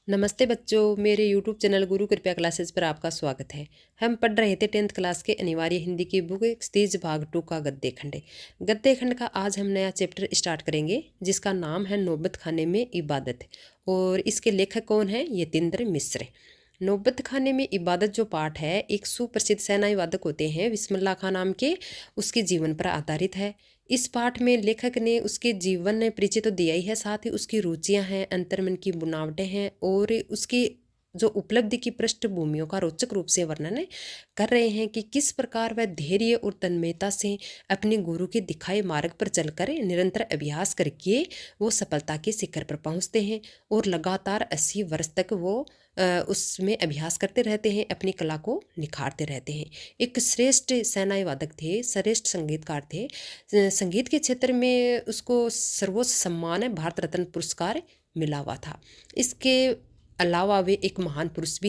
नमस्ते बच्चों, मेरे YouTube चैनल गुरु कृपया क्लासेस पर आपका स्वागत है। हम पढ़ रहे थे 10th क्लास के अनिवार्य हिंदी की बुक क्षितिज भाग 2 का गद्य खंड। गद्य खंड का आज हम नया चैप्टर स्टार्ट करेंगे जिसका नाम है नौबत खाने में इबादत। और इसके लेखक कौन है? यतीन्द्र मिश्र। नौबत खाने में इबादत जो पाठ है एक सुप्रसिद्ध सेनाई वादक होते हैं बिस्मिल्लाह खां नाम के, उसके जीवन पर आधारित है। इस पाठ में लेखक ने उसके जीवन ने परिचय तो दिया ही है, साथ ही उसकी रुचियां हैं, अंतर्मन की बुनावटें हैं और उसकी जो उपलब्धि की पृष्ठभूमियों का रोचक रूप से वर्णन कर रहे हैं कि किस प्रकार वह धैर्य और तन्मयता से अपने गुरु के दिखाए मार्ग पर चलकर निरंतर अभ्यास करके वो सफलता के शिखर पर पहुंचते हैं और लगातार 80 वर्ष तक वो उसमें अभ्यास करते रहते हैं, अपनी कला को निखारते रहते हैं। एक श्रेष्ठ सेनाई वादक थे, श्रेष्ठ संगीतकार थे। संगीत के क्षेत्र में उसको सर्वोच्च सम्मान भारत रत्न पुरस्कार मिला हुआ था। इसके अलावा वे एक महान पुरुष भी,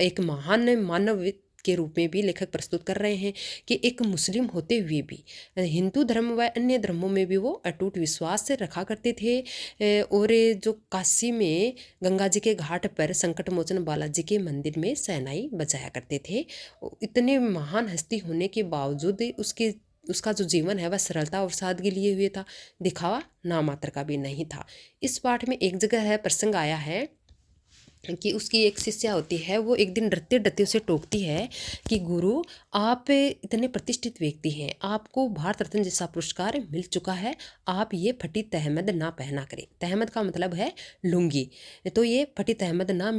एक महान मानव के रूप में भी लेखक प्रस्तुत कर रहे हैं कि एक मुस्लिम होते हुए भी हिंदू धर्म व अन्य धर्मों में भी वो अटूट विश्वास से रखा करते थे। और जो काशी में गंगा जी के घाट पर संकट मोचन बालाजी के मंदिर में शहनाई बजाया करते थे। इतने महान हस्ती होने के बावजूद उसका जो जीवन है वह सरलता और सादगी लिए हुए था, दिखावा नामात्र का भी नहीं था। इस पाठ में एक जगह है प्रसंग आया है कि उसकी एक शिष्या होती है, वो एक दिन डरते डरते उसे टोकती है कि गुरु, आप इतने प्रतिष्ठित व्यक्ति हैं, आपको भारत रत्न जैसा पुरस्कार मिल चुका है, आप ये फटी तहमद ना पहना करें। तहमद का मतलब है लुंगी, तो ये फटी तहमद ना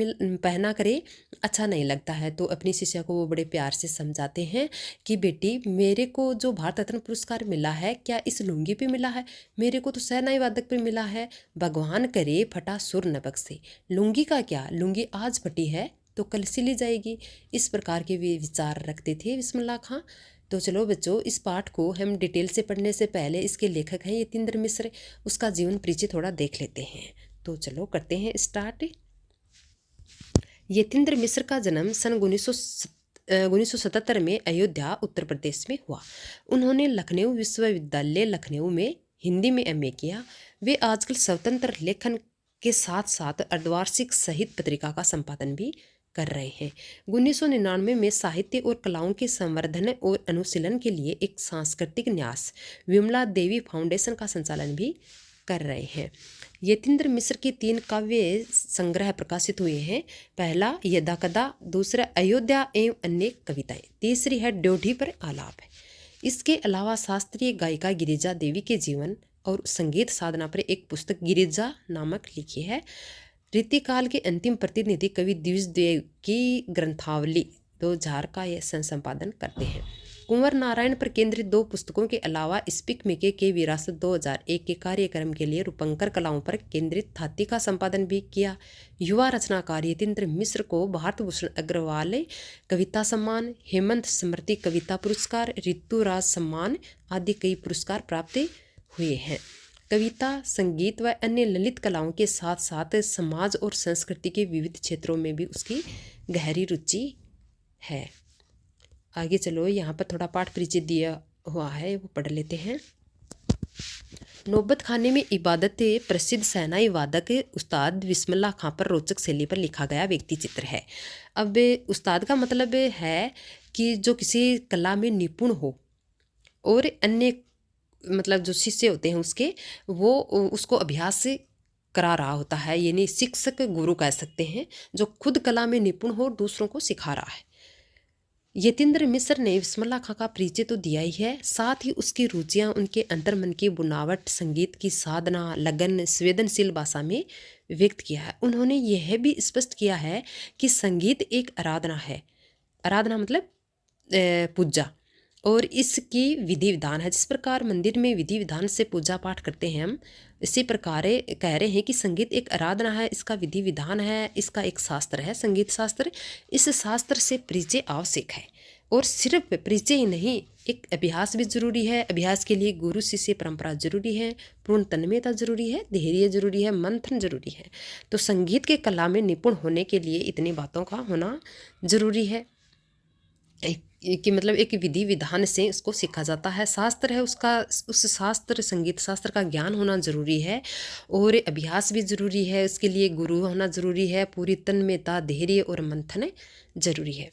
पहना करे, अच्छा नहीं लगता है। तो अपनी शिष्या को वो बड़े प्यार से समझाते हैं कि बेटी, मेरे को जो भारत रत्न पुरस्कार मिला है क्या इस लुंगी पे मिला है? मेरे को तो सेनाई वादक पे मिला है। भगवान करे फटा सुर न बख्शे, लुंगी का क्या, लुंगी आज फटी है तो कल सिली जाएगी। इस प्रकार के वे विचार रखते थे बिस्मिल्लाह खां। तो चलो बच्चों, इस पाठ को हम डिटेल से पढ़ने से पहले इसके लेखक हैं यतीन्द्र मिश्र, उसका जीवन परिचय थोड़ा देख लेते हैं। तो चलो करते हैं स्टार्ट। यतीन्द्र मिश्र का जन्म सन 1977 में अयोध्या उत्तर प्रदेश में हुआ। उन्होंने लखनऊ विश्वविद्यालय लखनऊ में हिंदी में MA किया। वे आजकल स्वतंत्र लेखन के साथ साथ अर्धवार्षिक साहित्य पत्रिका का संपादन भी कर रहे हैं। 1999 में साहित्य और कलाओं के संवर्धन और अनुशीलन के लिए एक सांस्कृतिक न्यास विमला देवी फाउंडेशन का संचालन भी कर रहे हैं। यतीन्द्र मिश्र की 3 काव्य संग्रह प्रकाशित हुए हैं। पहला यदा कदा, दूसरा अयोध्या एवं अन्य कविताएं, तीसरी है ड्योढ़ी पर आलाप है। इसके अलावा शास्त्रीय गायिका गिरिजा देवी के जीवन और संगीत साधना पर एक पुस्तक गिरिजा नामक लिखी है। रीतिकाल के अंतिम प्रतिनिधि कवि द्विजदेव की ग्रंथावली 2000 का यह संपादन करते हैं। कुंवर नारायण पर केंद्रित 2 पुस्तकों के अलावा स्पीक मिके के विरासत 2001 के कार्यक्रम के लिए रूपंकर कलाओं पर केंद्रित थाती का संपादन भी किया। युवा रचनाकार यतीन्द्र मिश्र को भारत भूषण अग्रवाल कविता सम्मान, हेमंत स्मृति कविता पुरस्कार, ऋतुराज सम्मान आदि कई पुरस्कार प्राप्त हुए हैं। कविता, संगीत व अन्य ललित कलाओं के साथ साथ समाज और संस्कृति के विविध क्षेत्रों में भी उसकी गहरी रुचि है। आगे चलो, यहाँ पर थोड़ा पाठ परिचय दिया हुआ है, वो पढ़ लेते हैं। नौबत खाने में इबादत प्रसिद्ध सेनाई वादक उस्ताद बिस्मिल्लाह खां पर रोचक शैली पर लिखा गया व्यक्ति चित्र है। अब उस्ताद का मतलब है कि जो किसी कला में निपुण हो और अन्य मतलब जो शिष्य होते हैं उसके, वो उसको अभ्यास से करा रहा होता है, यानी शिक्षक गुरु कह सकते हैं, जो खुद कला में निपुण हो और दूसरों को सिखा रहा है। यतीन्द्र मिश्र ने बिस्मिल्लाह खां का परिचय तो दिया ही है, साथ ही उसकी रुचियां, उनके अंतर्मन की बुनावट, संगीत की साधना, लगन, संवेदनशील भाषा में व्यक्त किया है। उन्होंने यह भी स्पष्ट किया है कि संगीत एक आराधना है। आराधना मतलब पूजा, और इसकी विधि विधान है। जिस प्रकार मंदिर में विधि विधान से पूजा पाठ करते हैं हम, इसी प्रकार कह रहे हैं कि संगीत एक आराधना है, इसका विधि विधान है, इसका एक शास्त्र है संगीत शास्त्र। इस शास्त्र से परिचय आवश्यक है, और सिर्फ परिचय ही नहीं, एक अभ्यास भी जरूरी है। अभ्यास के लिए गुरु शिष्य परंपरा जरूरी है, पूर्ण तन्मयता जरूरी है, धैर्य जरूरी है, मंथन जरूरी है। तो संगीत के कला में निपुण होने के लिए इतनी बातों का होना जरूरी है। कि मतलब एक विधि विधान से इसको सीखा जाता है। शास्त्र है उसका, उस शास्त्र संगीत शास्त्र का ज्ञान होना ज़रूरी है और अभ्यास भी ज़रूरी है। उसके लिए गुरु होना ज़रूरी है। पूरी तन्मयता, धैर्य और मंथन ज़रूरी है।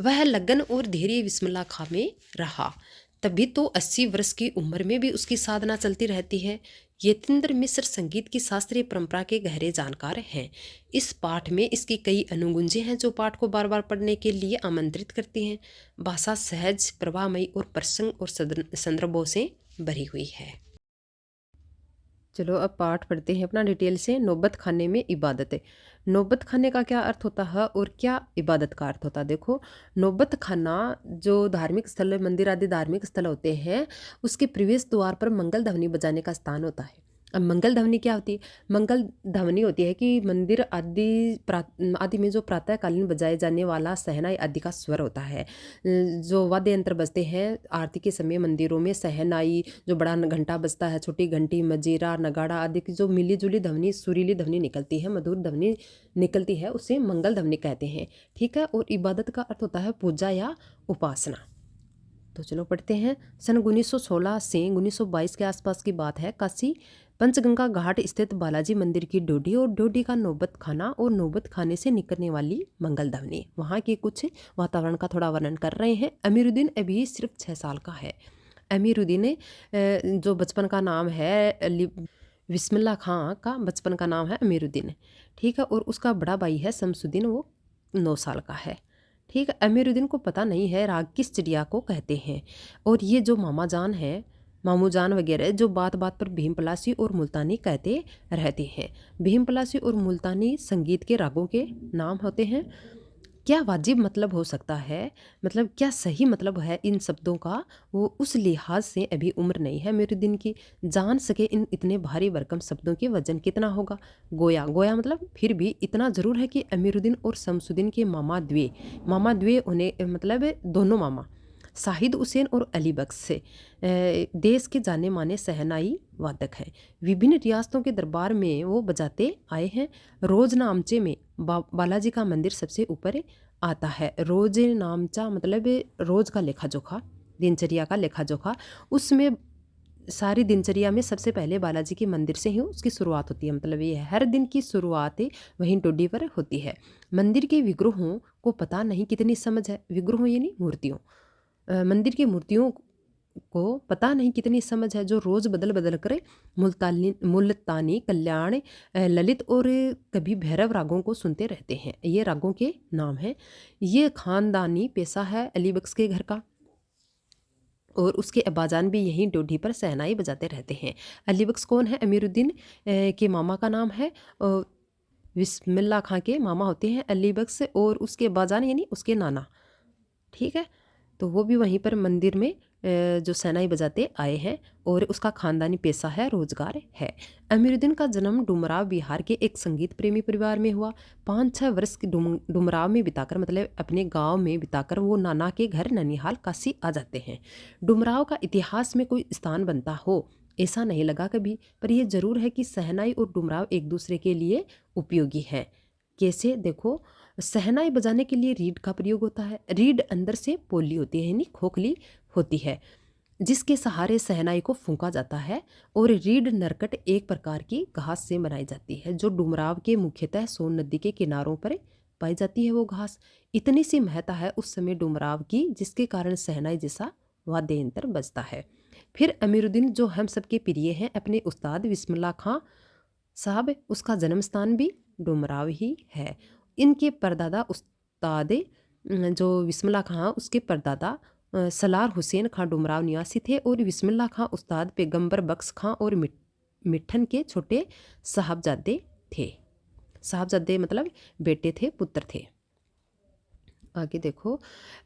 वह लगन और धैर्य बिस्मिल्लाह खां में रहा, तभी तो 80 वर्ष की उम्र में भी उसकी साधना चलती रहती है। यतीन्द्र मिश्र संगीत की शास्त्रीय परंपरा के गहरे जानकार हैं। इस पाठ में इसकी कई अनुगुंजें हैं जो पाठ को बार बार पढ़ने के लिए आमंत्रित करती हैं। भाषा सहज, प्रवाहमयी और प्रसंग और संदर्भों से भरी हुई है। चलो अब पाठ पढ़ते हैं अपना डिटेल से। नौबत खाने में इबादत। नौबत खाने का क्या अर्थ होता है और क्या इबादत का अर्थ होता है? देखो, नौबत खाना जो धार्मिक स्थल, मंदिर आदि धार्मिक स्थल होते हैं, उसके प्रवेश द्वार पर मंगल ध्वनि बजाने का स्थान होता है। अब मंगल ध्वनि क्या होती है? मंगल ध्वनि होती है कि मंदिर आदि में जो प्रातःकालीन बजाए जाने वाला शहनाई आदि का स्वर होता है। जो वाद्य यंत्र बजते हैं आरती के समय मंदिरों में, शहनाई, जो बड़ा घंटा बजता है, छोटी घंटी, मजीरा, नगाड़ा आदि की जो मिली जुली ध्वनि, सुरीली ध्वनि निकलती है, मधुर ध्वनि निकलती है, उसे मंगल ध्वनि कहते हैं। ठीक है। और इबादत का अर्थ होता है पूजा या उपासना। तो चलो पढ़ते हैं। सन 1916 से 1922 के आसपास की बात है। काशी पंचगंगा घाट स्थित बालाजी मंदिर की डोडी और डोडी का नौबत खाना और नौबत खाने से निकलने वाली मंगल ध्वनि, वहाँ के कुछ वातावरण का थोड़ा वर्णन कर रहे हैं। अमीरुद्दीन अभी सिर्फ 6 साल का है। अमीरुद्दीन जो बचपन का नाम है, बिस्मिल्लाह खां का बचपन का नाम है अमीरुद्दीन। ठीक है। और उसका बड़ा भाई है शमसुद्दीन, वो 9 साल का है। ठीक है। अमीरुद्दीन को पता नहीं है राग किस चिड़िया को कहते हैं। और ये जो मामा जान है, मामू जान वगैरह, जो बात बात पर भीम पलासी और मुल्तानी कहते रहते हैं। भीम पलासी और मुल्तानी संगीत के रागों के नाम होते हैं। क्या वाजिब मतलब हो सकता है, मतलब क्या सही मतलब है इन शब्दों का, वो उस लिहाज से अभी उम्र नहीं है मेरे दिन की जान सके इन इतने भारी भरकम शब्दों के वजन कितना होगा। गोया गोया मतलब फिर भी इतना ज़रूर है कि अमीरुद्दीन और शमसुद्दीन के मामा द्वे उन्हें मतलब दोनों मामा शाहिद हुसैन और अली बख्श से देश के जाने माने शहनाई वादक हैं। विभिन्न रियासतों के दरबार में वो बजाते आए हैं। रोज नामचे में बालाजी का मंदिर सबसे ऊपर आता है। रोज नामचा मतलब रोज का लेखा जोखा, दिनचर्या का लेखा जोखा, उसमें सारी दिनचर्या में सबसे पहले बालाजी के मंदिर से ही उसकी शुरुआत होती है। मतलब ये हर दिन की शुरुआत वहीं डोडी पर होती है। मंदिर के विग्रहों को पता नहीं कितनी समझ है। विग्रहों यानी मूर्तियों, मंदिर की मूर्तियों को पता नहीं कितनी समझ है, जो रोज़ बदल बदल कर मुल्तानी, कल्याण, ललित और कभी भैरव रागों को सुनते रहते हैं। ये रागों के नाम हैं। ये खानदानी पेशा है अली बख्श के घर का, और उसके अब्बाजान भी यहीं डोडी पर शहनाई बजाते रहते हैं। अली बख्श कौन है? अमीरुद्दीन के मामा का नाम है। बिस्मिल्लाह खां के मामा होते हैं अली बख्श, और उसके अब्बाजान यानी उसके नाना। ठीक है। तो वो भी वहीं पर मंदिर में जो शहनाई बजाते आए हैं, और उसका खानदानी पेशा है, रोजगार है। अमीरुद्दीन का जन्म डुमराव बिहार के एक संगीत प्रेमी परिवार में हुआ। 5-6 वर्ष की डुमराव में बिताकर, मतलब अपने गांव में बिताकर, वो नाना के घर ननिहाल काशी आ जाते हैं। डुमराव का इतिहास में कोई स्थान बनता हो ऐसा नहीं लगा कभी, पर यह जरूर है कि शहनाई और डुमराव एक दूसरे के लिए उपयोगी है। कैसे? देखो, शहनाई बजाने के लिए रीड का प्रयोग होता है। रीड अंदर से पोली होती है, यानी खोखली होती है, जिसके सहारे शहनाई को फूंका जाता है। और रीड नरकट एक प्रकार की घास से बनाई जाती है, जो डुमराव के मुख्यतः सोन नदी के किनारों पर पाई जाती है। वो घास इतनी सी महत्ता है उस समय डुमराव की, जिसके कारण शहनाई जैसा वाद्य यंत्र बजता है। फिर अमीरुद्दीन, जो हम सबके प्रिय हैं, अपने उस्ताद बिस्मिल्लाह खां साहब, उसका जन्म स्थान भी डुमराव ही है। इनके परदादा उस्ताद जो बिस्मिल्लाह खां, उसके परदादा सलार हुसैन खां डुमराव निवासी थे, और बिस्मिल्लाह खां उस्ताद पैगंबर बख्श खां और मिठन के छोटे साहबजादे थे। साहबजादे मतलब बेटे थे, पुत्र थे। आगे देखो,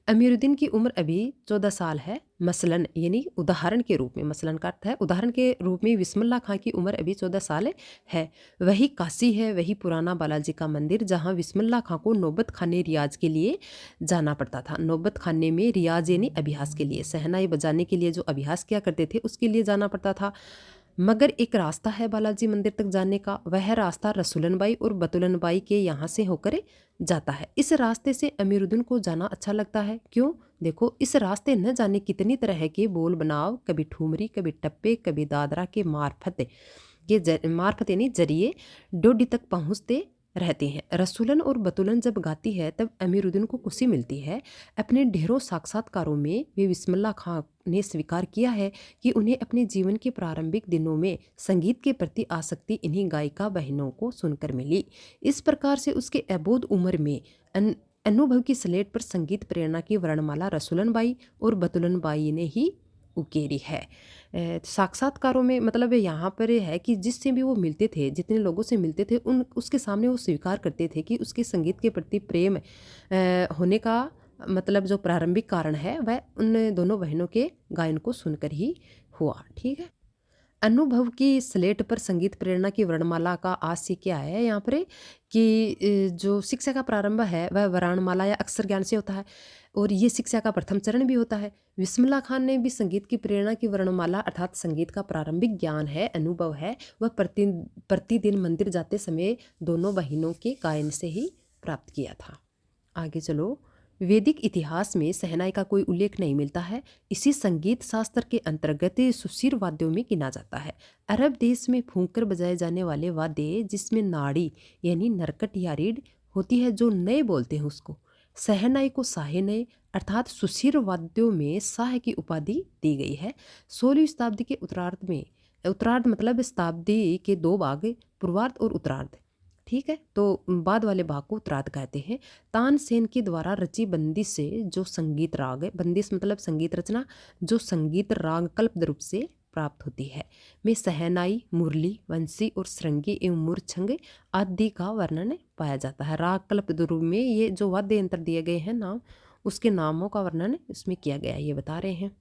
अमीरुद्दीन की उम्र अभी 14 साल है। मसलन यानी उदाहरण के रूप में, मसलन का अर्थ है उदाहरण के रूप में, बिस्मिल्लाह खां की उम्र अभी 14 साल है। वही काशी है, वही पुराना बालाजी का मंदिर, जहां बिस्मिल्लाह खां को नौबत खाने रियाज के लिए जाना पड़ता था। नौबत खाने में रियाज यानी अभ्यास के लिए, शहनाई बजाने के लिए जो अभ्यास किया करते थे उसके लिए जाना पड़ता था। मगर एक रास्ता है बालाजी मंदिर तक जाने का, वह रास्ता रसूलन बाई और बतुलन बाई के यहाँ से होकर जाता है। इस रास्ते से अमीरुद्दीन को जाना अच्छा लगता है। क्यों? देखो, इस रास्ते न जाने कितनी तरह के बोल बनाव, कभी ठुमरी, कभी टप्पे, कभी दादरा के मार्फत मार्फत यानी जरिए डोडी तक पहुँचते रहते हैं। रसूलन और बतुलन जब गाती है तब अमीरुद्दीन को खुशी मिलती है। अपने ढेरों साक्षात्कारों में वे बिस्मिल्लाह खां ने स्वीकार किया है कि उन्हें अपने जीवन के प्रारंभिक दिनों में संगीत के प्रति आसक्ति इन्हीं गायिका बहनों को सुनकर मिली। इस प्रकार से उसके अबोध उम्र में अनुभव की स्लेट पर संगीत प्रेरणा की वर्णमाला रसूलन बाई और बतुलन बाई ने ही उकेरी है। साक्षात्कारों में मतलब यहाँ पर है कि जिससे भी वो मिलते थे, जितने लोगों से मिलते थे, उसके सामने वो स्वीकार करते थे कि उसके संगीत के प्रति प्रेम होने का मतलब जो प्रारंभिक कारण है वह उन दोनों बहनों के गायन को सुनकर ही हुआ। ठीक है। अनुभव की स्लेट पर संगीत प्रेरणा की वर्णमाला का आशय क्या है यहाँ पर कि जो शिक्षा का प्रारंभ है वह वर्णमाला या अक्षर ज्ञान से होता है और ये शिक्षा का प्रथम चरण भी होता है। बिस्मिल्लाह खान ने भी संगीत की प्रेरणा की वर्णमाला अर्थात संगीत का प्रारंभिक ज्ञान है, अनुभव है, वह प्रतिदिन मंदिर जाते समय दोनों बहनों के गायन से ही प्राप्त किया था। आगे चलो। वैदिक इतिहास में शहनाई का कोई उल्लेख नहीं मिलता है। इसी संगीत शास्त्र के अंतर्गत सुशीर वाद्यों में गिना जाता है। अरब देश में फूंककर बजाए जाने वाले वाद्य जिसमें नाड़ी यानी नरकट या रीड होती है, जो नए बोलते हैं उसको, शहनाई को शाहे नए अर्थात सुशीर वाद्यों में शाह की उपाधि दी गई है। 16वीं शताब्दी के उत्तरार्ध में, उत्तरार्ध मतलब शताब्दी के दो भाग, पूर्वार्ध और उत्तरार्ध। ठीक है, तो बाद वाले भाग को उत्तरार्ध कहते हैं। तानसेन के द्वारा रची बंदिश से जो संगीत राग है, बंदिश मतलब संगीत रचना, जो संगीत राग कल्पद्रुप से प्राप्त होती है, में शहनाई, मुरली, वंशी और श्रृंगी एवं मूर्छंग आदि का वर्णन पाया जाता है। राग कल्पद्रुप में ये जो वाद्य यंत्र दिए गए हैं नाम, उसके नामों का वर्णन इसमें किया गया है, ये बता रहे हैं।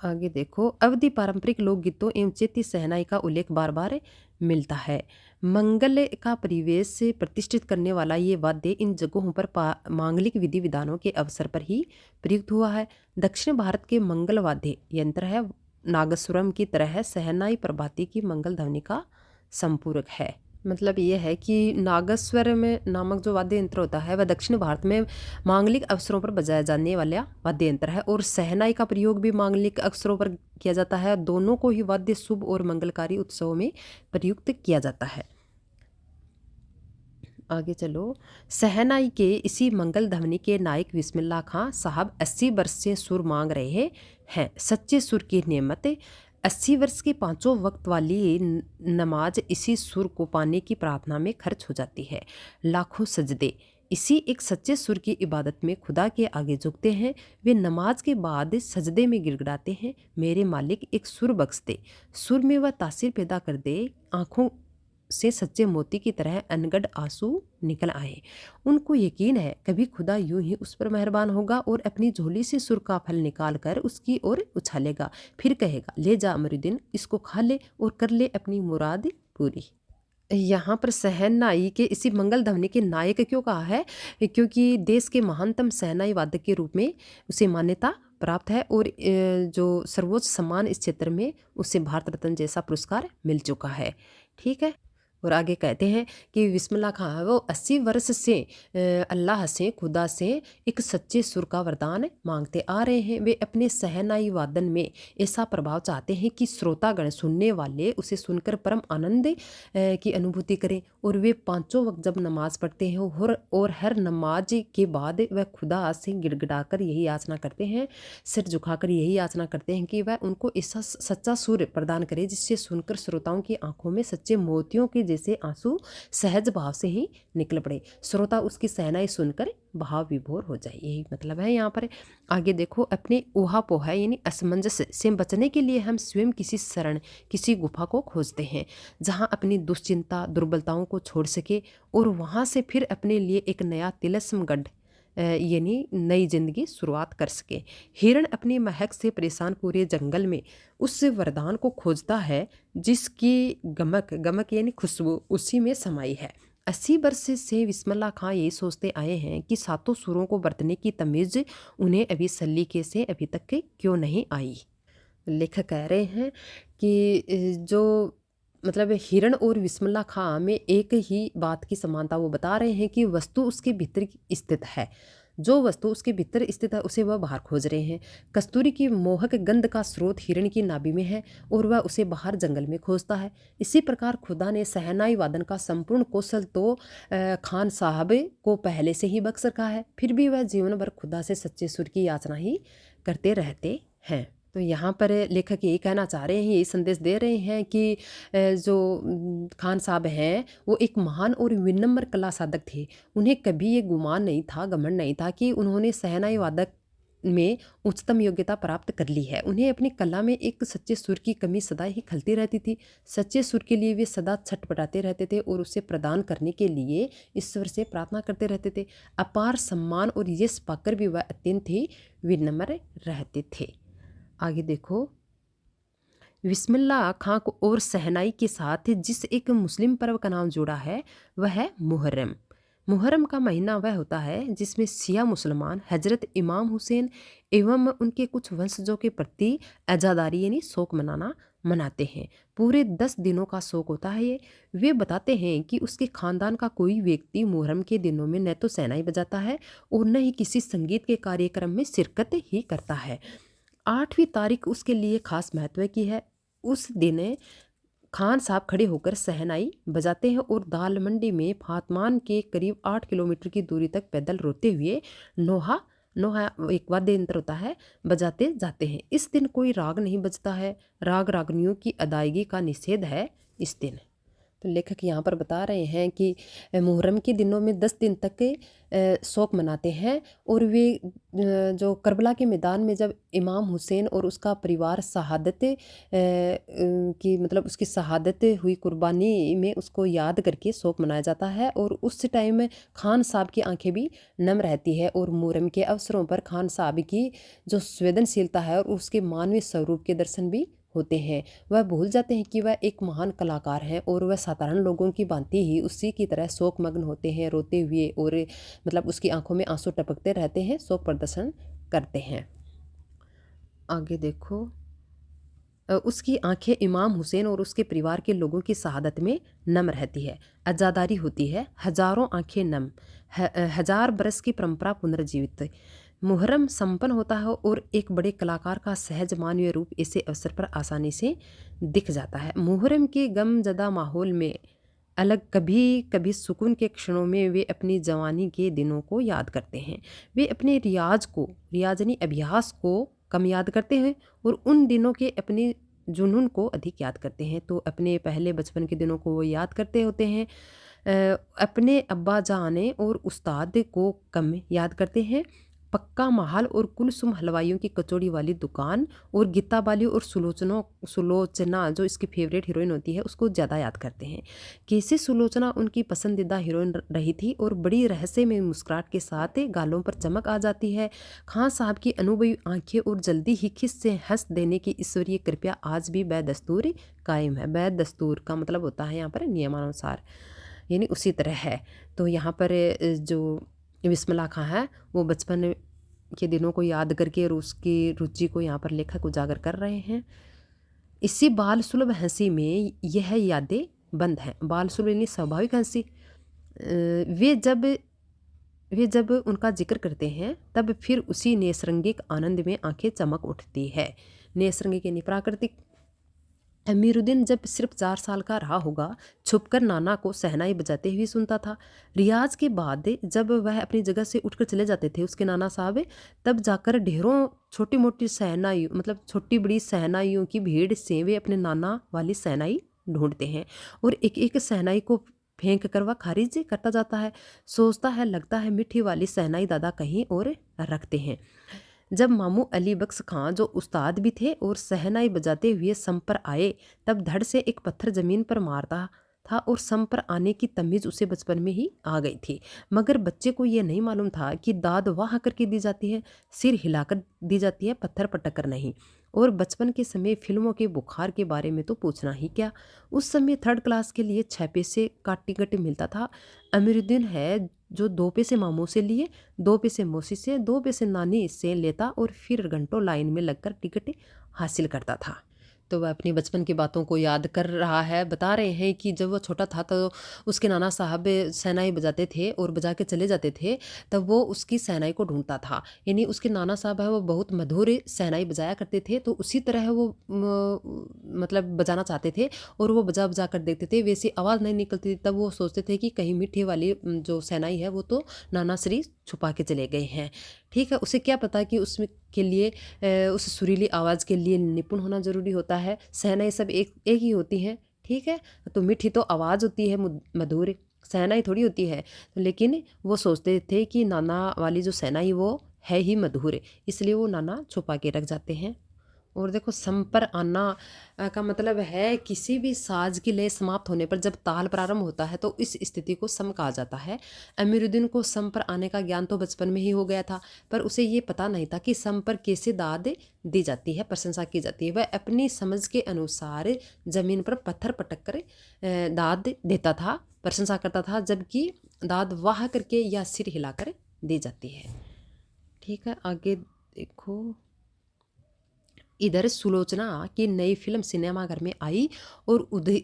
आगे देखो। अवधि पारंपरिक लोकगीतों एवं चैती शहनाई का उल्लेख बार बार मिलता है। मंगल का परिवेश से प्रतिष्ठित करने वाला ये वाद्य इन जगहों पर मांगलिक विधि विधानों के अवसर पर ही प्रयुक्त हुआ है। दक्षिण भारत के मंगल वाद्य यंत्र है नागस्वरम की तरह शहनाई प्रभाती की मंगल ध्वनि का संपूरक है। मतलब ये है कि नागस्वर में नामक जो वाद्य यंत्र होता है वह दक्षिण भारत में मांगलिक अवसरों पर बजाया जाने वाला वाद्य यंत्र है और शहनाई का प्रयोग भी मांगलिक अवसरों पर किया जाता है। दोनों को ही वाद्य शुभ और मंगलकारी उत्सवों में प्रयुक्त किया जाता है। आगे चलो। शहनाई के इसी मंगल ध्वनि के नायक बिस्मिल्लाह खां साहब 80 वर्ष से सुर मांग रहे हैं। सच्चे सुर की नेमत 80 वर्ष के पांचों वक्त वाली नमाज इसी सुर को पाने की प्रार्थना में खर्च हो जाती है। लाखों सजदे इसी एक सच्चे सुर की इबादत में खुदा के आगे झुकते हैं। वे नमाज के बाद सजदे में गिड़गिड़ाते हैं, मेरे मालिक एक सुर बख्श दे। सुर में वह तासीर पैदा कर दे, आँखों से सच्चे मोती की तरह अनगढ़ आंसू निकल आए। उनको यकीन है कभी खुदा यूं ही उस पर मेहरबान होगा और अपनी झोली से सुर का फल निकाल कर उसकी ओर उछालेगा, फिर कहेगा, ले जा अमरुद्दीन, इसको खा ले और कर ले अपनी मुराद पूरी। यहाँ पर शहनाई के इसी मंगल ध्वनि के नायक क्यों कहा है? क्योंकि देश के महानतम शहनाई वादक के रूप में उसे मान्यता प्राप्त है और जो सर्वोच्च सम्मान इस क्षेत्र में उसे भारत रत्न जैसा पुरस्कार मिल चुका है। ठीक है। और आगे कहते हैं कि बिस्मिल्लाह खां वो 80 वर्ष से अल्लाह से, खुदा से एक सच्चे सुर का वरदान मांगते आ रहे हैं। वे अपने शहनाई वादन में ऐसा प्रभाव चाहते हैं कि श्रोतागण, सुनने वाले उसे सुनकर परम आनंद की अनुभूति करें। और वे पांचों वक्त जब नमाज पढ़ते हैं और हर नमाज के बाद वह खुदा से गिड़गिड़ाकर यही याचना करते हैं, सिर झुकाकर यही याचना करते हैं कि वह उनको ऐसा सच्चा सुर प्रदान करे जिससे सुनकर श्रोताओं की आंखों में सच्चे मोतियों के जैसे आंसू सहज भाव से ही निकल पड़े, श्रोता उसकी शहनाई सुनकर भाव विभोर हो जाए। यही मतलब है यहाँ पर। आगे देखो। अपने ऊहापोह यानी असमंजस से बचने के लिए हम स्वयं किसी शरण, किसी गुफा को खोजते हैं जहाँ अपनी दुश्चिंता, दुर्बलताओं को छोड़ सके और वहाँ से फिर अपने लिए एक नया तिलस्म गढ़ यानी नई जिंदगी शुरुआत कर सके। हिरण अपनी महक से परेशान पूरे जंगल में उस वरदान को खोजता है जिसकी गमक यानी खुशबू उसी में समाई है। 80 वर्ष से बिस्मिल्लाह खां ये सोचते आए हैं कि सातों सुरों को बरतने की तमीज़ उन्हें अभी सलीके से अभी तक क्यों नहीं आई। लेखक कह रहे हैं कि जो मतलब हिरण और बिस्मिल्लाह खां में एक ही बात की समानता वो बता रहे हैं कि वस्तु उसके भीतर स्थित है, जो वस्तु उसके भीतर स्थित है उसे वह बाहर खोज रहे हैं। कस्तूरी की मोहक गंध का स्रोत हिरण की नाभि में है और वह उसे बाहर जंगल में खोजता है। इसी प्रकार खुदा ने शहनाई वादन का संपूर्ण कौशल तो खान साहब को पहले से ही बख्श रखा है, फिर भी वह जीवन भर खुदा से सच्चे सुर की याचना ही करते रहते हैं। तो यहाँ पर लेखक यही कहना चाह रहे हैं, यही संदेश दे रहे हैं कि जो खान साहब हैं वो एक महान और विनम्र कला साधक थे। उन्हें कभी ये गुमान नहीं था, घमंड नहीं था कि उन्होंने शहनाई वादक में उच्चतम योग्यता प्राप्त कर ली है। उन्हें अपनी कला में एक सच्चे सुर की कमी सदा ही खलती रहती थी। सच्चे सुर के लिए वे सदा छटपटाते रहते थे और उसे प्रदान करने के लिए ईश्वर से प्रार्थना करते रहते थे। अपार सम्मान और यश पाकर भी वह अत्यंत ही विनम्र रहते थे। आगे देखो, बिस्मिल्लाह खां को और शहनाई के साथ जिस एक मुस्लिम पर्व का नाम जुड़ा है वह है मुहर्रम। मुहर्रम का महीना वह होता है जिसमें शिया मुसलमान हजरत इमाम हुसैन एवं उनके कुछ वंशजों के प्रति आज़ादारी यानी शोक मनाते हैं। पूरे 10 दिनों का शोक होता है ये। वे बताते हैं कि उसके खानदान का कोई व्यक्ति मुहर्रम के दिनों में न तो शहनाई बजाता है और न ही किसी संगीत के कार्यक्रम में शिरकत ही करता है। 8वीं तारीख उसके लिए खास महत्व की है। उस दिन खान साहब खड़े होकर शहनाई बजाते हैं और दाल मंडी में फातमान के करीब 8 किलोमीटर की दूरी तक पैदल रोते हुए नोहा नोहा एक वाद्य यंत्र होता है बजाते जाते हैं। इस दिन कोई राग नहीं बजता है, राग रागनियों की अदायगी का निषेध है इस दिन। तो लेखक यहाँ पर बता रहे हैं कि मुहर्रम के दिनों में 10 दिन तक शोक मनाते हैं और वे जो करबला के मैदान में जब इमाम हुसैन और उसका परिवार शहादत की मतलब उसकी शहादत हुई कुर्बानी में उसको याद करके शोक मनाया जाता है। और उस टाइम खान साहब की आंखें भी नम रहती है और मुहर्रम के अवसरों पर खान साहब की जो संवेदनशीलता है और उसके मानवीय स्वरूप के दर्शन भी होते हैं। वह भूल जाते हैं कि वह एक महान कलाकार हैं और वह साधारण लोगों की भांति ही उसी की तरह शोकमग्न होते हैं, रोते हुए और मतलब उसकी आंखों में आंसू टपकते रहते हैं, शोक प्रदर्शन करते हैं। आगे देखो, उसकी आंखें इमाम हुसैन और उसके परिवार के लोगों की शहादत में नम रहती है, अज़ादारी होती है, हजारों आंखें नम, 1000 बरस की परंपरा पुनर्जीवित। मुहर्रम संपन्न होता है और एक बड़े कलाकार का सहज मानवीय रूप ऐसे अवसर पर आसानी से दिख जाता है। मुहर्रम के गमजदा माहौल में अलग कभी कभी सुकून के क्षणों में वे अपनी जवानी के दिनों को याद करते हैं। वे अपने रियाजनी अभ्यास को कम याद करते हैं और उन दिनों के अपने जुनून को अधिक याद करते हैं। तो अपने पहले बचपन के दिनों को वो याद करते होते हैं, अपने अब्बा जाने और उस्ताद को कम याद करते हैं। पक्का महल और कुलसुम हलवाइयों की कचौड़ी वाली दुकान और गीता बाली और सुलोचना जो इसकी फेवरेट हीरोइन होती है उसको ज़्यादा याद करते हैं। कैसे सुलोचना उनकी पसंदीदा हीरोइन रही थी और बड़ी रहस्य में मुस्कुराहट के साथ गालों पर चमक आ जाती है। खान साहब की अनुभवी आंखें और जल्दी ही खिस से हंस देने की ईश्वरीय कृपया आज भी बेदस्तूर कायम है। बेदस्तूर का मतलब होता है यहाँ पर नियमानुसार, यानी उसी तरह है। तो यहाँ पर जो बिस्मिल्लाह खां है वो बचपन के दिनों को याद करके और उसकी रुचि को यहाँ पर लेखक उजागर कर रहे हैं। इसी बाल सुलभ हंसी में यह यादें बंद हैं। बाल सुलभ यानी स्वाभाविक हंसी। वे जब उनका जिक्र करते हैं तब फिर उसी नैसर्गिक आनंद में आंखें चमक उठती है। नैसर्गिक यानी प्राकृतिक। अमीरुद्दीन जब सिर्फ 4 साल का रहा होगा छुपकर नाना को शहनाई बजाते हुए सुनता था। रियाज के बाद जब वह अपनी जगह से उठकर चले जाते थे उसके नाना साहब, तब जाकर ढेरों छोटी मोटी शहनाई मतलब छोटी बड़ी शहनाइयों की भीड़ से वे अपने नाना वाली शहनाई ढूंढते हैं और एक एक शहनाई को फेंक कर वह खारिज करता जाता है। सोचता है लगता है मिठी वाली शहनाई दादा कहीं और रखते हैं। जब मामू अली बख्श खां जो उस्ताद भी थे और शहनाई बजाते हुए सम पर आए तब धड़ से एक पत्थर जमीन पर मारता था और सम पर आने की तमीज़ उसे बचपन में ही आ गई थी। मगर बच्चे को यह नहीं मालूम था कि दाद वहाँ करके दी जाती है, सिर हिलाकर दी जाती है, पत्थर पटक कर नहीं। और बचपन के समय फिल्मों के बुखार के बारे में तो पूछना ही क्या। उस समय 3rd क्लास के लिए 6 पैसे का टिकट मिलता था। अमीरुद्दीन है जो 2 पैसे मामू से लिए, 2 पैसे मौसी से, 2 पैसे नानी से लेता और फिर घंटों लाइन में लगकर टिकट हासिल करता था। तो वह अपनी बचपन की बातों को याद कर रहा है। बता रहे हैं कि जब वो छोटा था तो उसके नाना साहब शहनाई बजाते थे और बजा के चले जाते थे, तब वो उसकी शहनाई को ढूंढता था। यानी उसके नाना साहब है वो बहुत मधुर शहनाई बजाया करते थे, तो उसी तरह वो मतलब बजाना चाहते थे और वो बजा बजा कर देखते थे, वैसी आवाज़ नहीं निकलती थी। तब वो सोचते थे कि कहीं मीठी वाली जो शहनाई है वो तो नाना श्री छुपा के चले गए हैं। ठीक है, उसे क्या पता कि उसमें के लिए उस सुरीली आवाज़ के लिए निपुण होना ज़रूरी होता है। शहनाई सब एक एक ही होती हैं। ठीक है, तो मीठी तो आवाज़ होती है मधुर, शहनाई थोड़ी होती है। लेकिन वो सोचते थे कि नाना वाली जो शहनाई वो है ही मधुर, इसलिए वो नाना छुपा के रख जाते हैं। और देखो, सम पर आना का मतलब है किसी भी साज की लय समाप्त होने पर जब ताल प्रारंभ होता है तो इस स्थिति को सम कहा जाता है। अमीरुद्दीन को सम पर आने का ज्ञान तो बचपन में ही हो गया था, पर उसे ये पता नहीं था कि सम पर कैसे दाद दी जाती है, प्रशंसा की जाती है। वह अपनी समझ के अनुसार जमीन पर पत्थर पटक कर दाद देता था, प्रशंसा करता था, जबकि दाद वाह करके या सिर हिलाकर दी जाती है। ठीक है, आगे देखो। इधर सुलोचना की नई फिल्म सिनेमाघर में आई और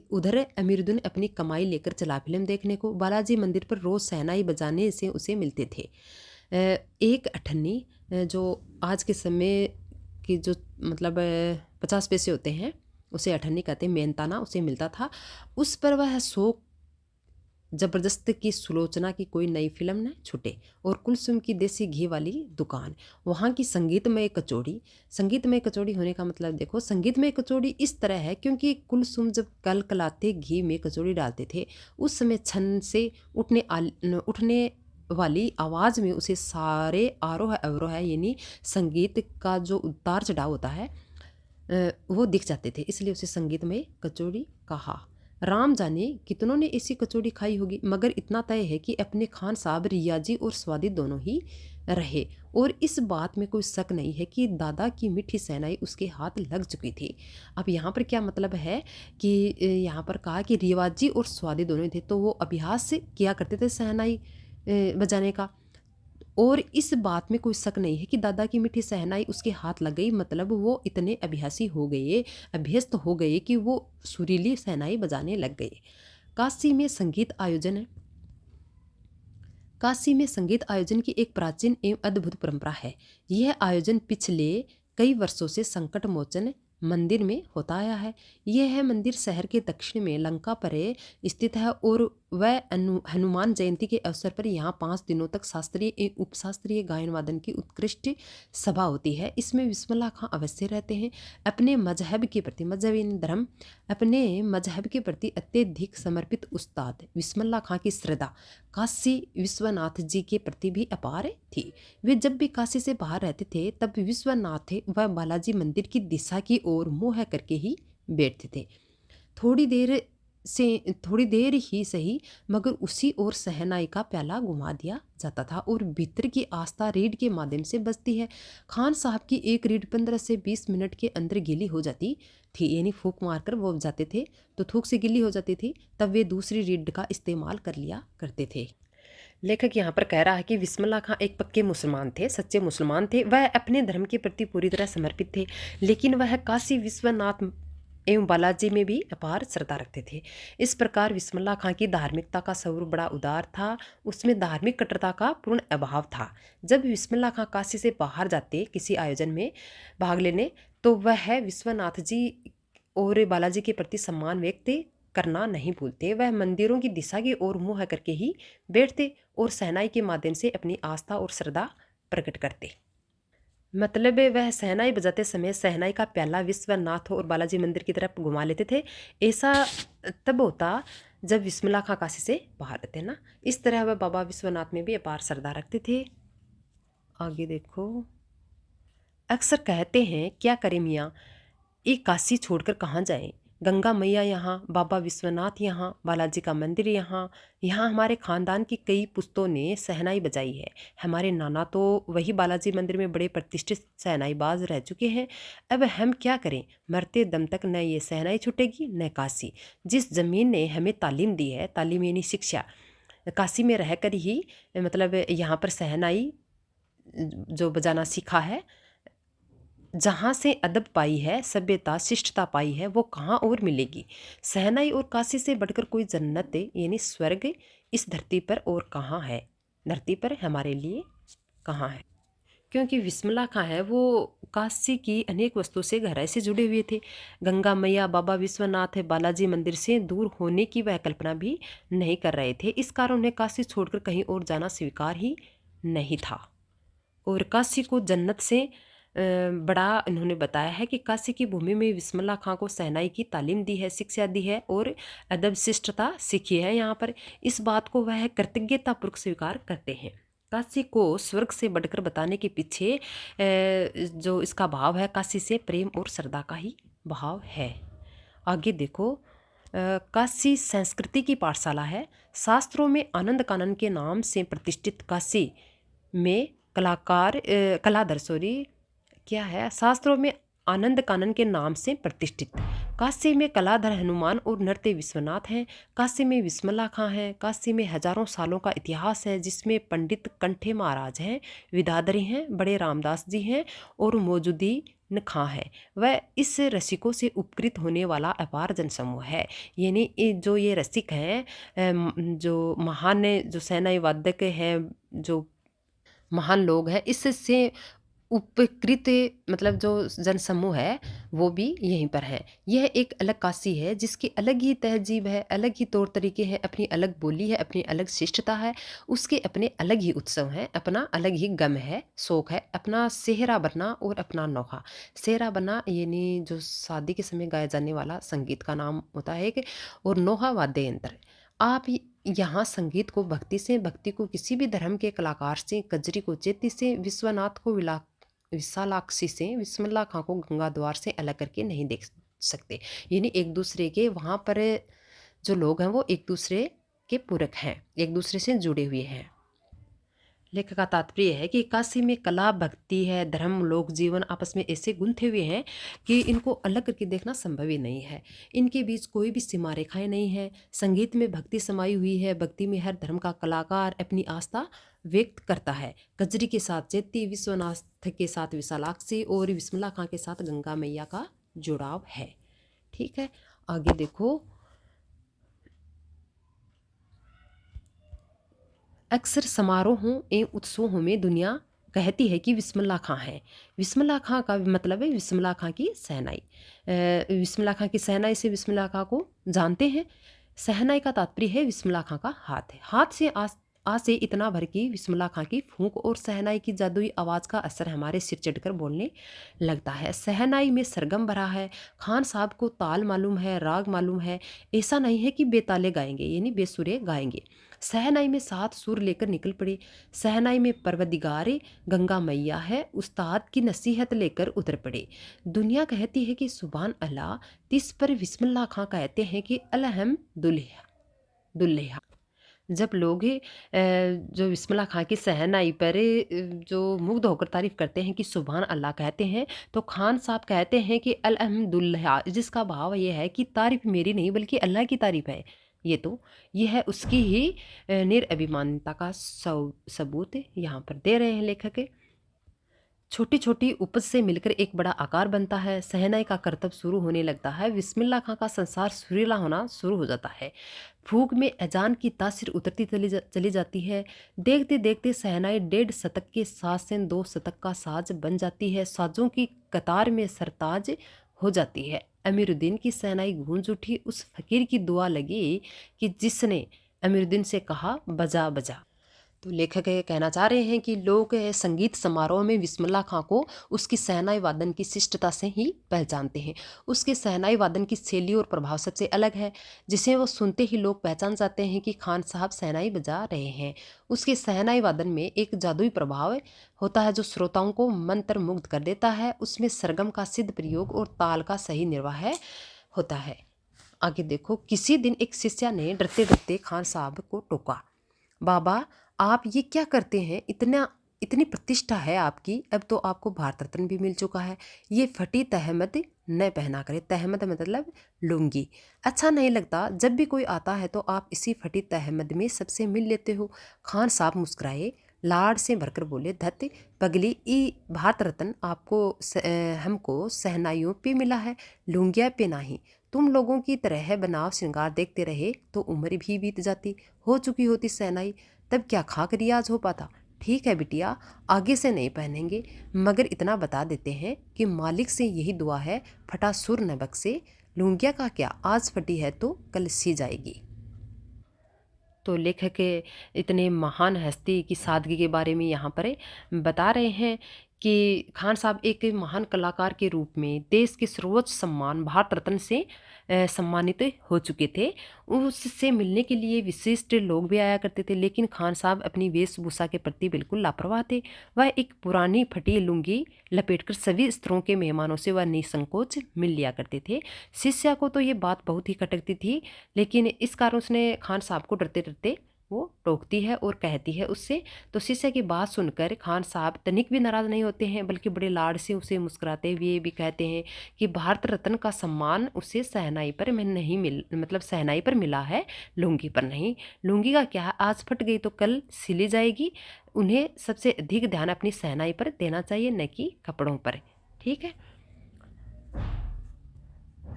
उधर अमीरुद्दीन अपनी कमाई लेकर चला फिल्म देखने को। बालाजी मंदिर पर रोज़ शहनाई बजाने से उसे मिलते थे एक अठन्नी, जो आज के समय की जो मतलब 50 पैसे होते हैं उसे अठन्नी कहते हैं, मेहनताना उसे मिलता था। उस पर वह शौक ज़बरदस्त की सुलोचना की कोई नई फिल्म न छूटे और कुलसुम की देसी घी वाली दुकान, वहाँ की संगीतमय कचौड़ी। संगीतमय कचौड़ी होने का मतलब देखो, संगीतमय कचौड़ी इस तरह है क्योंकि कुलसुम जब कलकलाते घी में कचौड़ी डालते थे उस समय छन से उठने वाली आवाज़ में उसे सारे आरोह अवरोह यानी संगीत का जो उतार चढ़ाव होता है वो दिख जाते थे, इसलिए उसे संगीतमय कचौड़ी कहा। राम जाने कितनों ने ऐसी कचौड़ी खाई होगी, मगर इतना तय है कि अपने खान साहब रियाजी और स्वादी दोनों ही रहे और इस बात में कोई शक नहीं है कि दादा की मीठी शहनाई उसके हाथ लग चुकी थी। अब यहाँ पर क्या मतलब है कि यहाँ पर कहा कि रिवाजी और स्वादी दोनों थे, तो वो अभ्यास से किया करते थे शहनाई बजाने का, और इस बात में कोई शक नहीं है कि दादा की मीठी शहनाई उसके हाथ लग गई, मतलब वो इतने अभ्यासी हो गए, अभ्यस्त हो गए कि वो सुरीली शहनाई बजाने लग गए। काशी में संगीत आयोजन है। काशी में संगीत आयोजन की एक प्राचीन एवं अद्भुत परंपरा है। यह आयोजन पिछले कई वर्षों से संकट मोचन मंदिर में होता आया है। यह मंदिर शहर के दक्षिण में लंका परे स्थित है और वह हनुमान जयंती के अवसर पर यहाँ 5 दिनों तक शास्त्रीय एवं उपशास्त्रीय गायन वादन की उत्कृष्ट सभा होती है। इसमें बिस्मिल्लाह खां अवश्य रहते हैं। अपने मजहब के प्रति, मजहब यानी धर्म, अपने मजहब के प्रति अत्यधिक समर्पित उस्ताद बिस्मिल्लाह खां की श्रद्धा काशी विश्वनाथ जी के प्रति भी अपार थी। वे जब भी काशी से बाहर रहते थे तब विश्वनाथ व बालाजी मंदिर की दिशा की ओर मुँह करके ही बैठते थे। थोड़ी देर ही सही, मगर उसी ओर शहनाई का प्याला घुमा दिया जाता था और भीतर की आस्था रीढ़ के माध्यम से बजती है। खान साहब की एक रीढ़ 15 से 20 मिनट के अंदर गीली हो जाती थी, यानी फूंक मारकर वो जाते थे तो थूक से गीली हो जाती थी, तब वे दूसरी रीढ़ का इस्तेमाल कर लिया करते थे। लेखक यहाँ पर कह रहा है कि बिस्मिल्लाह खां एक पक्के मुसलमान थे, सच्चे मुसलमान थे। वह अपने धर्म के प्रति पूरी तरह समर्पित थे, लेकिन वह काशी विश्वनाथ एवं बालाजी में भी अपार श्रद्धा रखते थे। इस प्रकार बिस्मिल्लाह खां की धार्मिकता का स्वरूप बड़ा उदार था, उसमें धार्मिक कट्टरता का पूर्ण अभाव था। जब बिस्मिल्लाह खां काशी से बाहर जाते किसी आयोजन में भाग लेने, तो वह विश्वनाथ जी और बालाजी के प्रति सम्मान व्यक्त करना नहीं भूलते। वह मंदिरों की दिशा की ओर मुँह करके ही बैठते और शहनाई के माध्यम से अपनी आस्था और श्रद्धा प्रकट करते। मतलब वह शहनाई बजाते समय शहनाई का प्याला विश्वनाथ और बालाजी मंदिर की तरफ घुमा लेते थे। ऐसा तब होता जब बिस्मिल्लाह खां काशी से बाहर रहते ना। इस तरह वह बाबा विश्वनाथ में भी अपार श्रद्धा रखते थे। आगे देखो। अक्सर कहते हैं क्या करें मियाँ, ये काशी छोड़कर कहाँ जाएं। गंगा मैया यहाँ, बाबा विश्वनाथ यहाँ, बालाजी का मंदिर यहाँ, यहाँ हमारे खानदान की कई पुश्तों ने शहनाई बजाई है। हमारे नाना तो वही बालाजी मंदिर में बड़े प्रतिष्ठित शहनाई बाज रह चुके हैं। अब हम क्या करें, मरते दम तक न ये शहनाई छूटेगी न काशी। जिस ज़मीन ने हमें तालीम दी है, तालीम यानी शिक्षा, काशी में रहकर ही मतलब यहाँ पर शहनाई जो बजाना सीखा है, जहाँ से अदब पाई है, सभ्यता शिष्टता पाई है, वो कहाँ और मिलेगी। सहनाई और काशी से बढ़कर कोई जन्नत यानी स्वर्ग इस धरती पर और कहाँ है, धरती पर हमारे लिए कहाँ है। क्योंकि विस्मला खां है वो काशी की अनेक वस्तुओं से गहराई से जुड़े हुए थे। गंगा मैया, बाबा विश्वनाथ, बालाजी मंदिर से दूर होने की वह कल्पना भी नहीं कर रहे थे। इस कारण उन्हें काशी छोड़कर कहीं और जाना स्वीकार ही नहीं था। और काशी को जन्नत से बड़ा इन्होंने बताया है कि काशी की भूमि में विस्मला खां को सहनाई की तालीम दी है, शिक्षा दी है और अदब शिष्टता सीखी है। यहाँ पर इस बात को वह कृतज्ञतापूर्वक स्वीकार करते हैं। काशी को स्वर्ग से बढ़कर बताने के पीछे जो इसका भाव है, काशी से प्रेम और श्रद्धा का ही भाव है। आगे देखो, काशी संस्कृति की पाठशाला है। शास्त्रों में आनंद कानन के नाम से प्रतिष्ठित काशी में क्या है, शास्त्रों में आनंद कानन के नाम से प्रतिष्ठित काशी में कलाधर हनुमान और नृत्य विश्वनाथ हैं। काशी में विस्मला खां हैं। काशी में हजारों सालों का इतिहास है, जिसमें पंडित कंठे महाराज हैं, विदाधरी हैं, बड़े रामदास जी हैं और मौजूदीन खां है। वह इस रसिकों से उपकृत होने वाला अपार जनसमूह है। यानी जो ये रसिक हैं, जो महान जो सेनाई वादक हैं, जो महान लोग हैं, इससे उपकृत मतलब जो जनसमूह है वो भी यहीं पर है। यह एक अलग काशी है जिसकी अलग ही तहजीब है, अलग ही तौर तरीके हैं, अपनी अलग बोली है, अपनी अलग शिष्टता है, उसके अपने अलग ही उत्सव हैं, अपना अलग ही गम है, शोक है, अपना सेहरा बना और अपना नौहा। सेहरा बना यानी जो शादी के समय गाया जाने वाला संगीत का नाम होता है एक, और नौहा वाद्य यंत्र। आप यहाँ संगीत को भक्ति से, भक्ति को किसी भी धर्म के कलाकार से, कजरी को चेती से, विश्वनाथ को विशालाक्षी से, विस्मला खां को गंगा द्वार से अलग करके नहीं देख सकते। यानी एक दूसरे के वहाँ पर जो लोग हैं वो एक दूसरे के पूरक हैं, एक दूसरे से जुड़े हुए हैं। लेखक का तात्पर्य है कि काशी में कला, भक्ति है, धर्म, लोक जीवन आपस में ऐसे गुंथे हुए हैं कि इनको अलग करके देखना संभव ही नहीं है। इनके बीच कोई भी सीमा रेखाएं नहीं है। संगीत में भक्ति समाई हुई है। भक्ति में हर धर्म का कलाकार अपनी आस्था व्यक्त करता है। कजरी के साथ चेती, विश्वनाथ के साथ विशालाक्षी और विस्मला खां के साथ गंगा मैया का जुड़ाव है। ठीक है, आगे देखो। अक्सर समारोहों एवं उत्सवों में दुनिया कहती है कि विस्मला खां है। विस्मला खां का मतलब है विस्मला खां की सहनाई। विस्मला खां की सहनाई से विस्मला खां को जानते हैं। सहनाई का तात्पर्य है विस्मला खां का हाथ है। हाथ से आ से इतना भर की विस्मला खां की फूंक और सहनाई की जादुई आवाज़ का असर हमारे सिर चढ़कर बोलने लगता है। सहनाई में सरगम भरा है। खान साहब को ताल मालूम है, राग मालूम है। ऐसा नहीं है कि बेताले गाएंगे यानी बेसुरे गाएंगे। सहनाई में 7 सुर लेकर निकल पड़े। सहनाई में परवदिगार गंगा मैया है, उस्ताद की नसीहत लेकर उतर पड़े। दुनिया कहती है कि सुभान अल्लाह, तिस पर विस्मिल्लाह खां कहते हैं कि अल्हम्दुलिल्लाह। जब लोग जो विस्मिल्लाह खां की सहनाई पर जो मुग्ध होकर तारीफ करते हैं कि सुभान अल्लाह कहते हैं, तो खान साहब कहते हैं कि अल्हम्दुलिल्लाह, जिसका भाव ये है कि तारीफ मेरी नहीं बल्कि अल्लाह की तारीफ है। यह है उसकी ही निरअभिमानता का सबूत यहाँ पर दे रहे हैं लेखक। छोटी छोटी उपज से मिलकर एक बड़ा आकार बनता है। सहनाई का करतब शुरू होने लगता है। विस्मिल्लाह खां का संसार सुरीला होना शुरू हो जाता है। फूक में अजान की तासीर उतरती चली जाती है। देखते देखते सहनाई 1.5 शतक के साज से 2 शतक का साज बन जाती है। साजों की कतार में सरताज हो जाती है। अमीरुद्दीन की सहनाई गूंज उठी। उस फकीर की दुआ लगी कि जिसने अमीरुद्दीन से कहा बजा बजा। तो लेखक ये कहना चाह रहे हैं कि लोग संगीत समारोह में विस्मिल्लाह खां को उसकी सहनाई वादन की शिष्टता से ही पहचानते हैं। उसके सहनाई वादन की शैली और प्रभाव सबसे अलग है, जिसे वो सुनते ही लोग पहचान जाते हैं कि खान साहब सहनाई बजा रहे हैं। उसके सहनाई वादन में एक जादुई प्रभाव होता है जो श्रोताओं को मंत्र मुग्ध कर देता है। उसमें सरगम का सिद्ध प्रयोग और ताल का सही निर्वाह होता है। आगे देखो। किसी दिन एक शिष्या ने डरते डरते खान साहब को टोका, बाबा आप ये क्या करते हैं? इतनी प्रतिष्ठा है आपकी, अब तो आपको भारत रत्न भी मिल चुका है। ये फटी तहमद न पहना करे। तहमद मतलब लुंगी। अच्छा नहीं लगता, जब भी कोई आता है तो आप इसी फटी तहमद में सबसे मिल लेते हो। खान साहब मुस्कुराए, लाड से भरकर बोले, धत पगली ई भारत रत्न आपको हमको सहनाइयों पे मिला है, लुंगिया पे नहीं। तुम लोगों की तरह बनाव श्रृंगार देखते रहे तो उम्र भी बीत जाती, हो चुकी होती सहनाई, तब क्या खाक रियाज हो पाता। ठीक है बिटिया, आगे से नहीं पहनेंगे, मगर इतना बता देते हैं कि मालिक से यही दुआ है, फटा सुर न बख्शे। लुंगिया का क्या, आज फटी है तो कल सी जाएगी। तो लेखक इतने महान हस्ती की सादगी के बारे में यहाँ पर बता रहे हैं कि खान साहब एक महान कलाकार के रूप में देश के सर्वोच्च सम्मान भारत रत्न से सम्मानित हो चुके थे। उससे मिलने के लिए विशिष्ट लोग भी आया करते थे, लेकिन खान साहब अपनी वेशभूषा के प्रति बिल्कुल लापरवाह थे। वह एक पुरानी फटी लुंगी लपेटकर सभी स्तरों के मेहमानों से वह निसंकोच मिल लिया करते थे। शिष्या को तो ये बात बहुत ही खटकती थी, लेकिन इस कारण उसने खान साहब को डरते डरते वो टोकती है और कहती है उससे। तो शिष्य की बात सुनकर खान साहब तनिक भी नाराज़ नहीं होते हैं, बल्कि बड़े लाड से उसे मुस्कुराते हुए भी कहते हैं कि भारत रत्न का सम्मान उसे सहनाई पर सहनाई पर मिला है, लुंगी पर नहीं। लुंगी का क्या, आज फट गई तो कल सिली जाएगी। उन्हें सबसे अधिक ध्यान अपनी सहनाई पर देना चाहिए, न कि कपड़ों पर। ठीक है।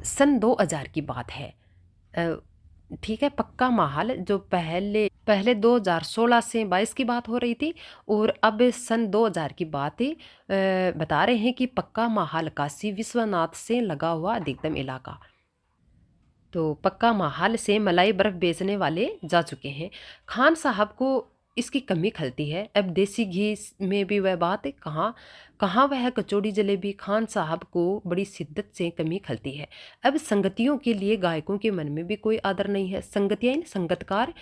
सन 2000 की बात है। ठीक है। पक्का माहौल जो पहले 2016 से 22 की बात हो रही थी, और अब सन 2000 की बात बता रहे हैं कि पक्का माहौल काशी विश्वनाथ से लगा हुआ अधिकतम इलाका। तो पक्का माहौल से मलाई बर्फ़ बेचने वाले जा चुके हैं। खान साहब को इसकी कमी खलती है। अब देसी घी में भी वह बात कहाँ कहाँ वह कचौड़ी जलेबी, खान साहब को बड़ी शिद्दत से कमी खलती है। अब संगतियों के लिए गायकों के मन में भी कोई आदर नहीं है। संगतियाँ संगतकार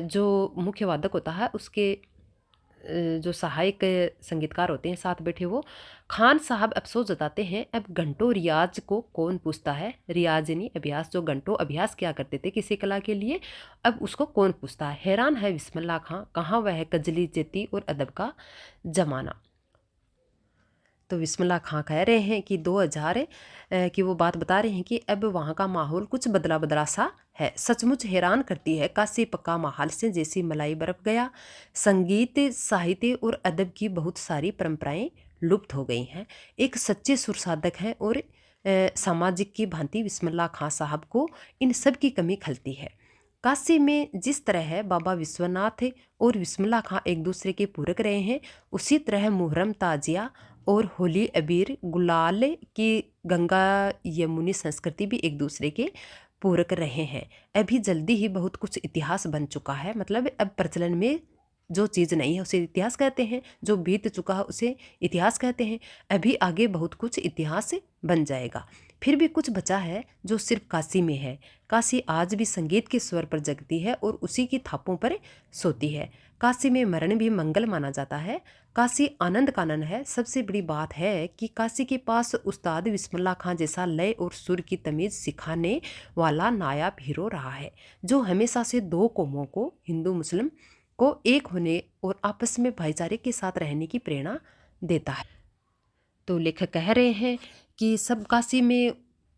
जो मुख्य वादक होता है उसके जो सहायक संगीतकार होते हैं साथ बैठे, वो खान साहब अफसोस जताते हैं, अब घंटों रियाज को कौन पूछता है। रियाज यानी अभ्यास, जो घंटों अभ्यास किया करते थे किसी कला के लिए, अब उसको कौन पूछता है। हैरान है बिस्मिल्लाह खां, कहाँ वह कजली जेती और अदब का जमाना। तो बिस्मिल्लाह खां कह रहे हैं कि 2000 की वो बात बता रहे हैं कि अब वहाँ का माहौल कुछ बदला बदला सा है। सचमुच हैरान करती है काशी पक्का माहौल से जैसी मलाई बरफ गया। संगीत, साहित्य और अदब की बहुत सारी परंपराएं लुप्त हो गई हैं। एक सच्चे सुर साधक हैं और सामाजिक की भांति बिस्मिल्लाह खां साहब को इन सब की कमी खलती है। काशी में जिस तरह बाबा विश्वनाथ और बिस्मिल्लाह खां एक दूसरे के पूरक रहे हैं, उसी तरह मुहर्रम, ताजिया और होली, अबीर, गुलाल की गंगा यमुनी संस्कृति भी एक दूसरे के पूरक रहे हैं। अभी जल्दी ही बहुत कुछ इतिहास बन चुका है। मतलब अब प्रचलन में जो चीज़ नहीं है उसे इतिहास कहते हैं, जो बीत चुका है उसे इतिहास कहते हैं। अभी आगे बहुत कुछ इतिहास बन जाएगा। फिर भी कुछ बचा है जो सिर्फ काशी में है। काशी आज भी संगीत के स्वर पर जगती है और उसी की थापों पर सोती है। काशी में मरण भी मंगल माना जाता है। काशी आनंद कानन है। सबसे बड़ी बात है कि काशी के पास उस्ताद बिस्मिल्लाह खां जैसा लय और सुर की तमीज़ सिखाने वाला नायाब हीरो रहा है, जो हमेशा से दो कौमों को, हिंदू मुस्लिम को, एक होने और आपस में भाईचारे के साथ रहने की प्रेरणा देता है। तो लेखक कह रहे हैं कि सब काशी में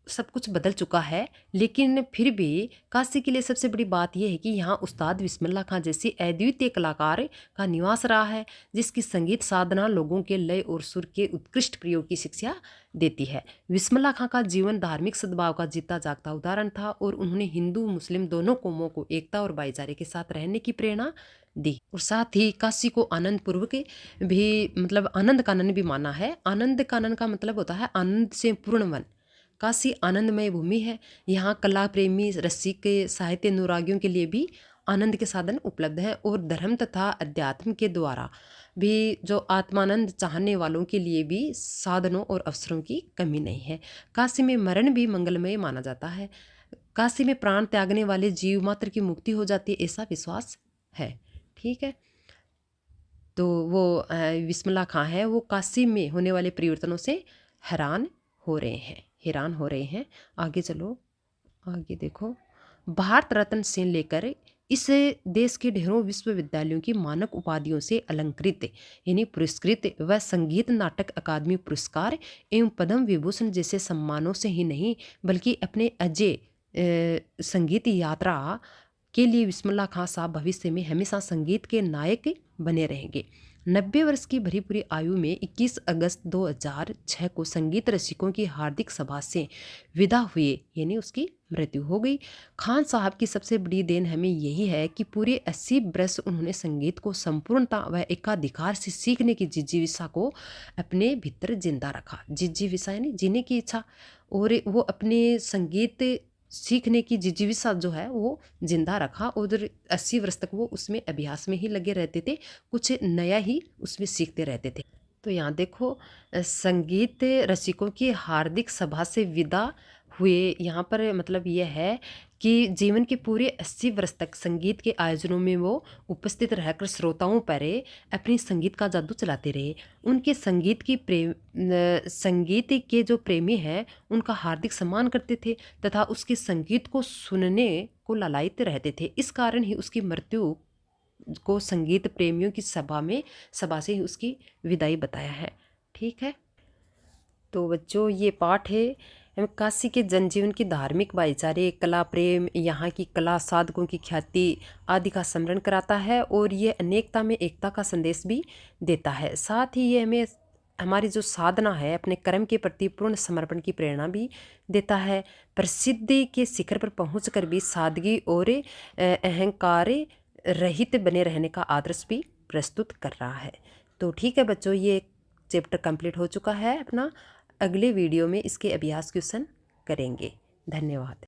सब कुछ बदल चुका है, लेकिन फिर भी काशी के लिए सबसे बड़ी बात यह है कि यहाँ उस्ताद बिस्मिल्लाह खां जैसी अद्वितीय कलाकार का निवास रहा है, जिसकी संगीत साधना लोगों के लय और सुर के उत्कृष्ट प्रयोग की शिक्षा देती है। बिस्मिल्लाह खां का जीवन धार्मिक सद्भाव का जीता जागता उदाहरण था और उन्होंने हिंदू मुस्लिम दोनों कौमों को एकता और भाईचारे के साथ रहने की प्रेरणा दी, और साथ ही काशी को आनंद पूर्वक भी, मतलब आनंद कानन भी माना है। आनंद कानन का मतलब होता है आनंद से पूर्ण वन। काशी आनंदमय भूमि है। यहाँ कला प्रेमी, रसिक, साहित्य अनुरागियों के लिए भी आनंद के साधन उपलब्ध हैं, और धर्म तथा अध्यात्म के द्वारा भी जो आत्मानंद चाहने वालों के लिए भी साधनों और अवसरों की कमी नहीं है। काशी में मरण भी मंगलमय माना जाता है। काशी में प्राण त्यागने वाले जीव मात्र की मुक्ति हो जाती है, ऐसा विश्वास है। ठीक है। तो वो बिस्मिल्लाह खां है, वो काशी में होने वाले परिवर्तनों से हैरान हो रहे हैं। आगे चलो, आगे देखो। भारत रत्न से लेकर इस देश के ढेरों विश्वविद्यालयों की मानक उपाधियों से अलंकृत यानी पुरस्कृत व संगीत नाटक अकादमी पुरस्कार एवं पद्म विभूषण जैसे सम्मानों से ही नहीं, बल्कि अपने अजय संगीत यात्रा के लिए बिस्मिल्लाह खां साहब भविष्य में हमेशा संगीत के नायक बने रहेंगे। 90 वर्ष की भरी पूरी आयु में 21 अगस्त 2006 को संगीत रसिकों की हार्दिक सभा से विदा हुए, यानी उसकी मृत्यु हो गई। खान साहब की सबसे बड़ी देन हमें यही है कि पूरे 80 वर्ष उन्होंने संगीत को संपूर्णता व एकाधिकार से सीखने की जिज्ञासा को अपने भीतर जिंदा रखा। जिज्ञासा यानी जीने की इच्छा, और वो अपने संगीत सीखने की जिज्ञासा जो है वो जिंदा रखा, और 80 वर्ष तक वो उसमें अभ्यास में ही लगे रहते थे, कुछ नया ही उसमें सीखते रहते थे। तो यहाँ देखो, संगीत रसिकों की हार्दिक सभा से विदा हुए, यहाँ पर मतलब यह है कि जीवन के पूरे 80 वर्ष तक संगीत के आयोजनों में वो उपस्थित रहकर श्रोताओं पर अपनी संगीत का जादू चलाते रहे। उनके संगीत के जो प्रेमी हैं उनका हार्दिक सम्मान करते थे तथा उसके संगीत को सुनने को लालायित रहते थे। इस कारण ही उसकी मृत्यु को संगीत प्रेमियों की सभा से ही उसकी विदाई बताया है। ठीक है, तो बच्चों ये पाठ है काशी के जनजीवन की धार्मिक भाईचारे, कला प्रेम, यहाँ की कला साधकों की ख्याति आदि का स्मरण कराता है, और ये अनेकता में एकता का संदेश भी देता है। साथ ही ये हमें हमारी जो साधना है अपने कर्म के प्रति पूर्ण समर्पण की प्रेरणा भी देता है। प्रसिद्धि के शिखर पर पहुंचकर भी सादगी और अहंकार रहित बने रहने का आदर्श भी प्रस्तुत कर रहा है। तो ठीक है बच्चों, ये चैप्टर कंप्लीट हो चुका है अपना। अगले वीडियो में इसके अभ्यास क्वेश्चन करेंगे। धन्यवाद।